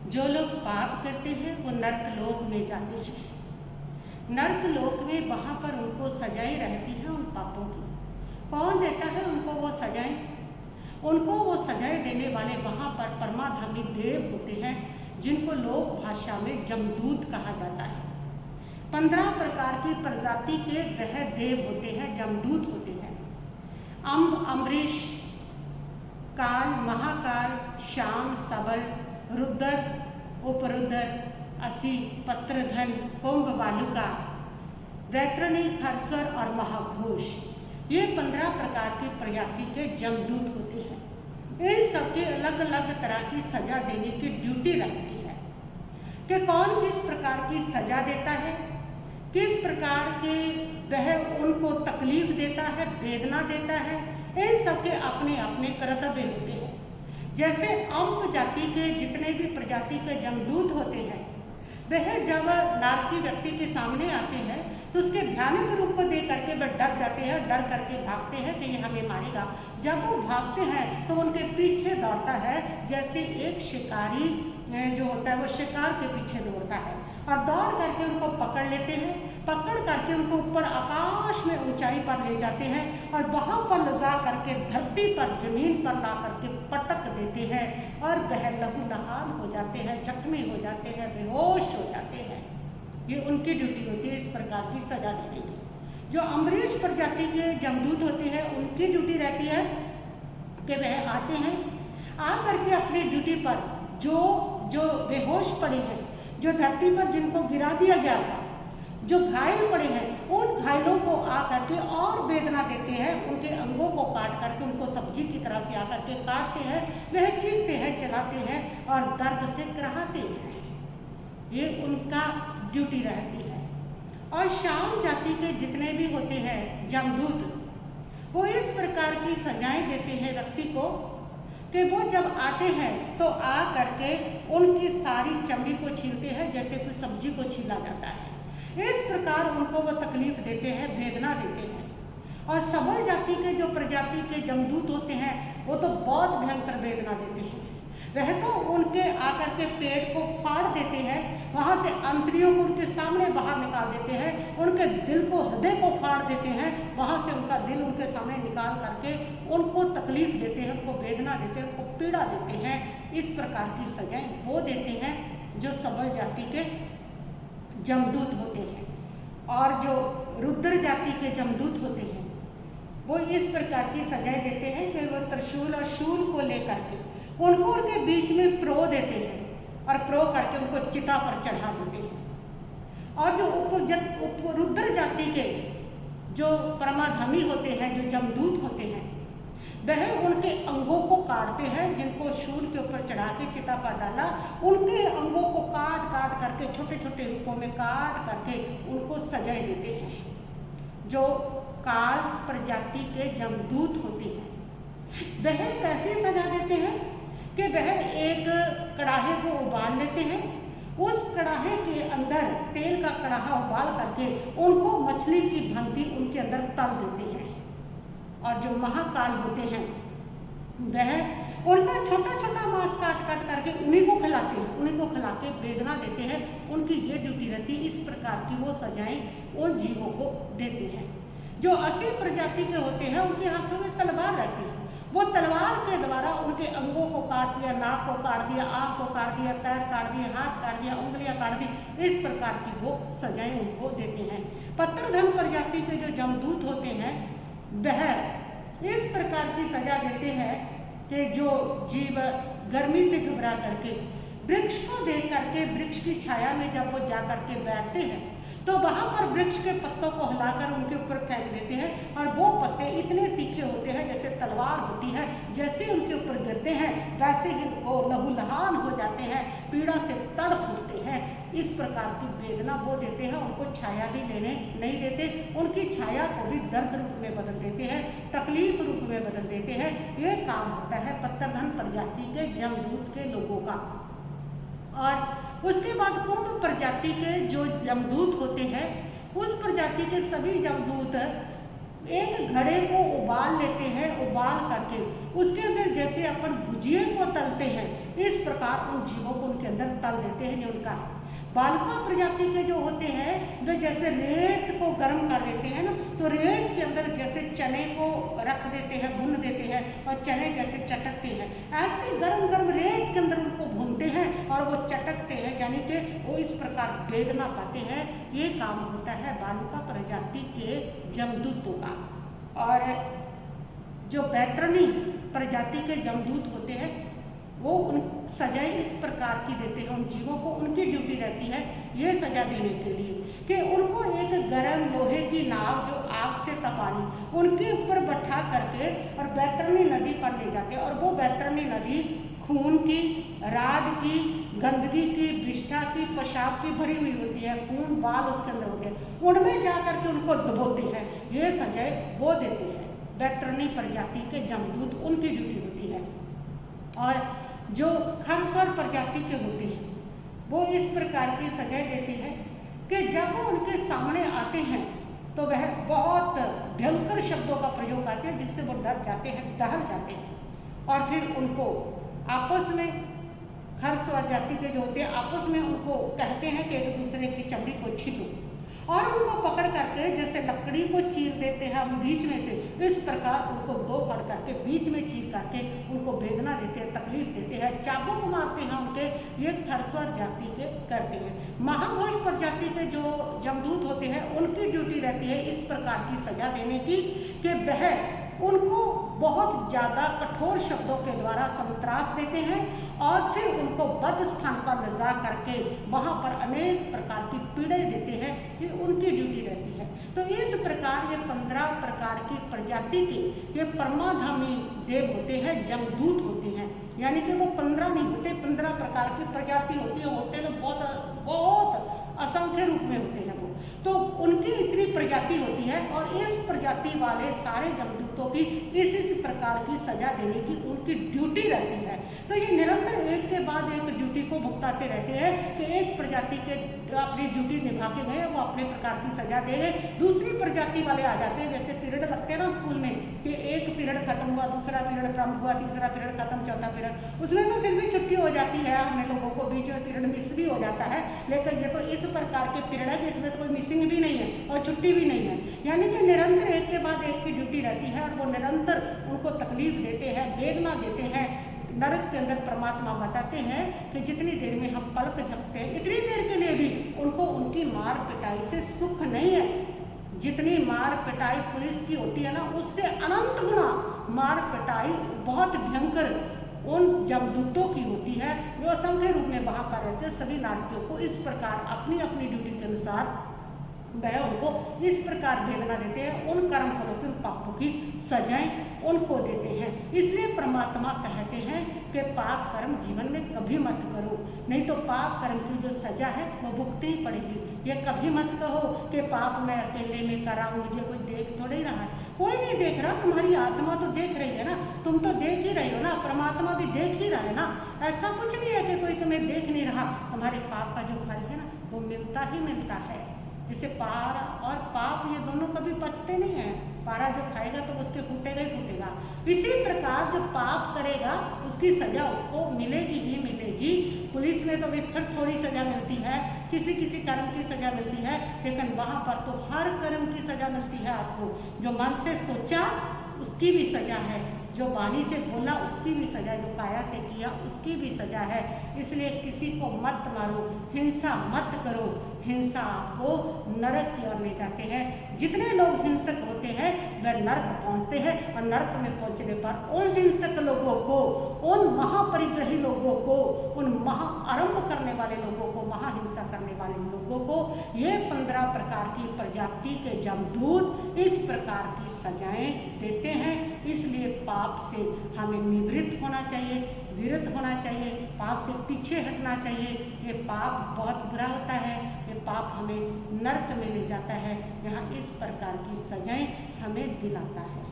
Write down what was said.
जो लोग पाप करते हैं वो नर्क लोक में जाते हैं। नर्क लोक में वहाँ पर उनको सजाएं रहती है उन पापों की। कौन देता है उनको वो सजाएं? उनको वो सजाएं देने वाले वहाँ पर परमाधामी देव होते हैं, जिनको लोक भाषा में जमदूत कहा जाता है। 15 प्रकार की प्रजाति के वह देव होते हैं, जमदूत होते हैं। अम्ब, अम्बरीश, काल, महाकाल, श्याम, सबल, रुद्र, उपरुद्र, असी, पत्रधन, कुंभ, बालुका, वैतरणी, खरसर और महाघोष, ये 15 प्रकार की प्रजाति के जमदूत होते हैं। इन सबकी अलग अलग तरह की सजा देने की ड्यूटी रहती है कि कौन किस प्रकार की सजा देता है, किस प्रकार के वह उनको तकलीफ देता है, वेदना देता है। इन सबके अपने अपने कर्तव्य होते हैं। जैसे अम्ब जाति के जितने भी प्रजाति के जमदूत होते हैं, वह जब नारकी व्यक्ति के सामने आते हैं तो उसके भयानक रूप को देख करके वह डर जाते हैं, डर करके भागते हैं कि ये हमें मारेगा। जब वो भागते हैं तो उनके पीछे दौड़ता है जैसे एक शिकारी जो होता है वो शिकार के पीछे दौड़ता है, और दौड़ करके उनको पकड़ लेते हैं। पकड़ करके उनको ऊपर आकाश में ऊंचाई पर ले जाते हैं और वहाँ पर ले जा करके धरती पर, जमीन पर ला करके पटक देते हैं और वह लहूलुहान हो जाते हैं, जख्मी हो जाते हैं, बेहोश हो जाते हैं। ये उनकी ड्यूटी होती है इस प्रकार की सजा देने की। जो अम्बरीश प्रजाति के जमदूत होते हैं उनकी ड्यूटी रहती है कि वह आते हैं, आ करके अपनी ड्यूटी पर जो बेहोश पड़े हैं, जो धरती पर जिनको गिरा दिया गया था, जो घायल पड़े हैं, उन घायलों को आ करके और वेदना देते हैं। उनके अंगों को काट करके उनको सब्जी की तरह से आकर के काटते हैं, वह चीखते हैं, चलाते हैं और दर्द से कराहते हैं। ये उनका ड्यूटी रहती है। और श्याम जाति के जितने भी होते हैं जमदूत, वो इस प्रकार की सजाएं देते हैं व्यक्ति को कि वो जब आते हैं तो आ करके उनकी सारी चमड़ी को छीलते हैं जैसे कोई सब्जी को छीला जाता है। इस प्रकार उनको वो तकलीफ देते हैं, वेदना देते हैं। और सबल जाति के जो प्रजाति के जमदूत होते हैं वो तो बहुत भयंकर वेदना देते हैं। वह तो उनके आकर के पेट को फाड़ देते हैं, वहाँ से अंतरियों को उनके सामने बाहर निकाल देते हैं, उनके दिल को, हृदय को फाड़ देते हैं, वहाँ से उनका दिल उनके सामने निकाल करके उनको तकलीफ देते हैं, उनको वेदना देते हैं, उनको पीड़ा देते हैं। इस प्रकार की सजाएं वो देते हैं जो सबल जाति के जमदूत होते हैं। और जो रुद्र जाति के जमदूत होते हैं वो इस प्रकार की सजाएं देते हैं कि वो त्रिशूल और शूल को लेकर के उनको उनके बीच में प्रो देते हैं और प्रो करके उनको चिता पर चढ़ा देते हैं। और जो रुद्र जाति के जो परमाधमी होते हैं, जो जमदूत होते हैं, वह उनके अंगों को काटते हैं। जिनको शूल के ऊपर चढ़ा के चिता पर डाला, उनके अंगों को काट काट करके छोटे छोटे रूपों में काट करके उनको सजाएं देते हैं। जो काल प्रजाति के जमदूत होते हैं वह कैसे सजा देते हैं कि वह एक कड़ाहे को उबाल लेते हैं, उस कड़ाहे के अंदर तेल का कड़ाहा उबाल करके उनको मछली की भांति उनके अंदर तल देते हैं। और जो महाकाल होते हैं वह उनका छोटा छोटा मांस काट काट करके उन्हीं को खिलाते हैं, उन्हीं को खिला के वेदना देते हैं। उनकी ये ड्यूटी रहती है। इस प्रकार की वो सजाएं उन जीवों को देते हैं। जो 80 प्रजाति के होते हैं उनके हाथों में तलवार रहती है। वो तलवार के द्वारा उनके अंगों को काट दिया, नाक को काट दिया, आँख को काट दिया, पैर काट दिया, हाथ काट दिया, उंगलियां काट दी। इस प्रकार की वो सजाएं उनको देते हैं। पत्रधन प्रजाति के जो जमदूत होते हैं वह इस प्रकार की सजा देते हैं कि जो जीव गर्मी से घबरा करके वृक्ष को देख करके वृक्ष की छाया में जब वो जा करके बैठते हैं तो वहाँ पर वृक्ष के पत्तों को हिलाकर उनके ऊपर फेंक देते हैं और वो पत्ते इतने तीखे होते हैं जैसे तलवार होती है। जैसे उनके ऊपर गिरते हैं वैसे ही वो लहूलुहान हो जाते हैं, पीड़ा से तड़प उठते हैं। इस प्रकार की वेदना वो देते हैं। उनको छाया भी लेने नहीं देते, उनकी छाया को भी दर्द रूप में बदल देते हैं, तकलीफ रूप में बदल देते हैं। ये काम होता है पत्रधन प्रजाति के जमदूत के लोगों का। और उसके बाद कुंभ प्रजाति के जो जमदूत होते हैं उस प्रजाति के सभी जमदूत एक घड़े को उबाल लेते हैं, उबाल करके उसके अंदर जैसे अपन भुजिए को तलते हैं, इस प्रकार उन जीवों को उनके अंदर तल देते हैं। जो उनका है बालुका प्रजाति के जो होते हैं, जो जैसे रेत को गर्म कर देते हैं ना, तो रेत के अंदर जैसे चने को रख देते हैं, भून देते हैं और चने जैसे चटकते हैं, ऐसे गर्म गर्म रेत के अंदर उनको भूनते हैं और वो चटकते हैं, यानी कि वो इस प्रकार वेदना पाते हैं। ये काम होता है बालुका प्रजाति के जमदूतों का। और जो बैतरणी प्रजाति के जमदूत होते हैं, वो उन सजाएं इस प्रकार की देते हैं उन जीवों को। उनकी ड्यूटी रहती है ये सजा देने के लिए कि उनको एक गर्म लोहे की नाव जो आग से तपानी, उनके ऊपर बैठा करके और बैतरणी नदी पर ले जाते हैं। और वो बैतरणी नदी खून की, राड की, गंदगी की, विष्ठा की, पेशाब की भरी हुई होती है, खून बाल उसके अंदर होते हैं, उनमें जा करके उनको डुबोते हैं। ये सजाएं वो देते हैं बैतरणी प्रजाति के जमदूत, उनकी ड्यूटी होती है। और जो खरसर प्रजाति के होते हैं, वो इस प्रकार की सजा देती है कि जब वो उनके सामने आते हैं तो वह बहुत भयंकर शब्दों का प्रयोग करते हैं, जिससे वो डर जाते हैं, दहल जाते हैं। और फिर उनको आपस में खरसर जाति के जो होते हैं आपस में उनको कहते हैं कि एक दूसरे की चमड़ी को छीलो, और उनको पकड़ करके जैसे लकड़ी को चीर देते हैं हम बीच में से, इस प्रकार उनको दो फाड़ करके बीच में चीर करके उनको वेदना देते हैं, तकलीफ देते हैं, चाबुक मारते हैं उनके। ये खरसर जाति के करते हैं। महाघोष प्रजाति के जो जमदूत होते हैं, उनकी ड्यूटी रहती है इस प्रकार की सजा देने की कि वह उनको बहुत ज़्यादा कठोर शब्दों के द्वारा संत्रास देते हैं और फिर उनको बद स्थान पर ले जा करके वहाँ पर अनेक प्रकार की पीड़ाएं देते हैं। ये उनकी ड्यूटी रहती है। तो इस प्रकार ये 15 प्रकार की प्रजाति के ये परमाधामी देव होते हैं, जमदूत होते हैं। यानी कि वो 15 नहीं होते, 15 प्रकार की प्रजाति होती है, होते तो बहुत असंख्य रूप में होते हैं वो। तो उनकी इतनी प्रजाति होती है और इस प्रजाति वाले सारे जमदूतों की इस प्रकार की सजा देने की उनकी ड्यूटी रहती है। तो ये निरंतर एक के बाद एक ड्यूटी को भुगताते रहते हैं कि एक प्रजाति के अपनी ड्यूटी निभा के गए, वो अपने प्रकार की सजा दे, दूसरी प्रजाति वाले आ जाते हैं। जैसे पीरियड लगते हैं ना स्कूल में कि एक पीरियड खत्म हुआ, दूसरा पीरियड प्रारंभ हुआ, तीसरा पीरियड खत्म, चौथा पीरियड, उसमें तो फिर भी छुट्टी हो जाती है, हमें लोगों को बीच में पीरियड मिस भी हो जाता है। लेकिन ये तो इस प्रकार के पीरियड है जिसमें तो कोई मिसिंग भी नहीं है और छुट्टी भी नहीं है। यानी कि निरंतर एक के बाद एक की ड्यूटी रहती है और वो निरंतर उनको तकलीफ देते हैं, वेदना देते हैं। नरक के अंदर परमात्मा बताते हैं कि जितनी देर में हम पलक झपकते हैं, इतनी देर के लिए भी उनको उनकी मार पिटाई से सुख नहीं है। जितनी मार पिटाई पुलिस की होती है ना, उससे अनंत गुना मार पिटाई बहुत भयंकर उन जमदूतों की होती है, जो असंख्य रूप में वहाँ पर रहते हैं। सभी नारकियों को इस प्रकार अपनी अपनी ड्यूटी के अनुसार वह उनको इस प्रकार वेदना देते हैं, उन कर्म फलों की, उन पापों की सजाएं उनको देते हैं। इसलिए परमात्मा कहते हैं कि पाप कर्म जीवन में कभी मत करो, नहीं तो पाप कर्म की जो सजा है वो भुगतनी पड़ेगी। ये कभी मत कहो कि पाप मैं अकेले में कर रहा हूँ, मुझे कोई देख थोड़ा ही रहा है। कोई नहीं देख रहा, तुम्हारी आत्मा तो देख रही है ना, तुम तो देख ही रही हो ना, परमात्मा भी देख ही रहा है ना। ऐसा कुछ नहीं है कि कोई तुम्हें देख नहीं रहा। तुम्हारे पाप का जो फल है ना वो मिलता ही मिलता है। जैसे पारा और पाप ये दोनों कभी पचते नहीं हैं। पारा जो खाएगा तो उसके फूटेगा ही फूटेगा। इसी प्रकार जो पाप करेगा उसकी सजा उसको मिलेगी ही मिलेगी। पुलिस में तो भी फिर थोड़ी सजा मिलती है, किसी किसी कर्म की सजा मिलती है, लेकिन वहाँ पर तो हर कर्म की सजा मिलती है आपको। जो मन से सोचा उसकी भी सजा है, जो वाणी से बोला उसकी भी सजा है, जो काया से किया उसकी भी सजा है। इसलिए किसी को मत मारो, हिंसा मत करो। हिंसा आपको नरक की ओर ले जाते हैं। जितने लोग हिंसक होते हैं वह नरक पहुंचते हैं और नरक में पहुंचने पर उन हिंसक लोगों को, उन महापरिग्रही लोगों को, उन आरंभ करने वाले लोगों को, महाहिंसा करने वाले लोगों को ये 15 प्रकार की प्रजाति के जमदूत इस प्रकार की सजाएं देते हैं। इसलिए पाप से हमें निवृत्त होना चाहिए, विरत होना चाहिए, पाप से पीछे हटना चाहिए। ये पाप बहुत बुरा होता है, ये पाप हमें नरक में ले जाता है। यहाँ इस प्रकार की सजाएं हमें दिलाता है।